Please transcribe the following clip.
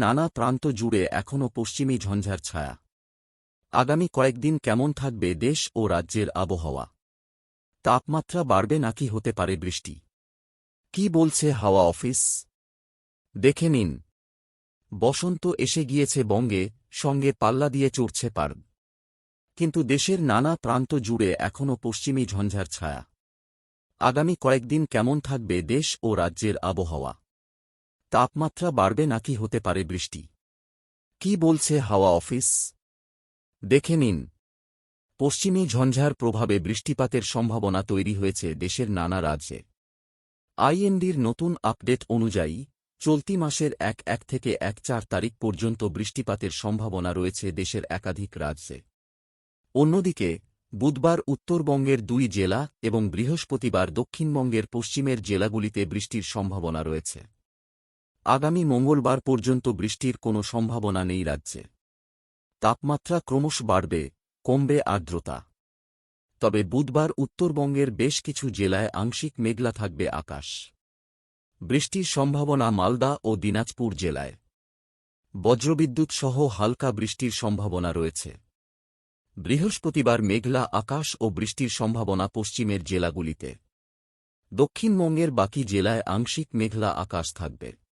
নানা প্রান্ত জুড়ে এখনও পশ্চিমী ঝঞ্ঝার ছায়া। আগামী কয়েকদিন কেমন থাকবে দেশ ও রাজ্যের আবহাওয়া? তাপমাত্রা বাড়বে নাকি হতে পারে বৃষ্টি? কি বলছে হাওয়া অফিস? দেখে নিন। বসন্ত এসে গিয়েছে বঙ্গে, সঙ্গে পাল্লা দিয়ে চড়ছে পারদ। কিন্তু দেশের নানা প্রান্ত জুড়ে এখনও পশ্চিমী ঝঞ্ঝার ছায়া। আগামী কয়েকদিন কেমন থাকবে দেশ ও রাজ্যের আবহাওয়া? তাপমাত্রা বাড়বে নাকি হতে পারে বৃষ্টি? কি বলছে হাওয়া অফিস? দেখে নিন। পশ্চিমী ঝঞ্ঝার প্রভাবে বৃষ্টিপাতের সম্ভাবনা তৈরি হয়েছে দেশের নানা রাজ্যে। আইএমডির নতুন আপডেট অনুযায়ী চলতি মাসের ১ থেকে ৪ তারিখ পর্যন্ত বৃষ্টিপাতের সম্ভাবনা রয়েছে দেশের একাধিক রাজ্যে। অন্যদিকে বুধবার উত্তরবঙ্গের ২ জেলা এবং বৃহস্পতিবার দক্ষিণবঙ্গের পশ্চিমের জেলাগুলিতে বৃষ্টির সম্ভাবনা রয়েছে। আগামী মঙ্গলবার পর্যন্ত বৃষ্টির কোনো সম্ভাবনা নেই রাজ্যে। তাপমাত্রা ক্রমশ বাড়বে, কমবে আর্দ্রতা। তবে বুধবার উত্তরবঙ্গের বেশ কিছু জেলায় আংশিক মেঘলা থাকবে আকাশ। বৃষ্টির সম্ভাবনা মালদা ও দিনাজপুর জেলায়। বজ্রবিদ্যুৎ সহ হালকা বৃষ্টির সম্ভাবনা রয়েছে। বৃহস্পতিবার মেঘলা আকাশ ও বৃষ্টির সম্ভাবনা পশ্চিমের জেলাগুলিতে। দক্ষিণবঙ্গের বাকি জেলায় আংশিক মেঘলা আকাশ থাকবে।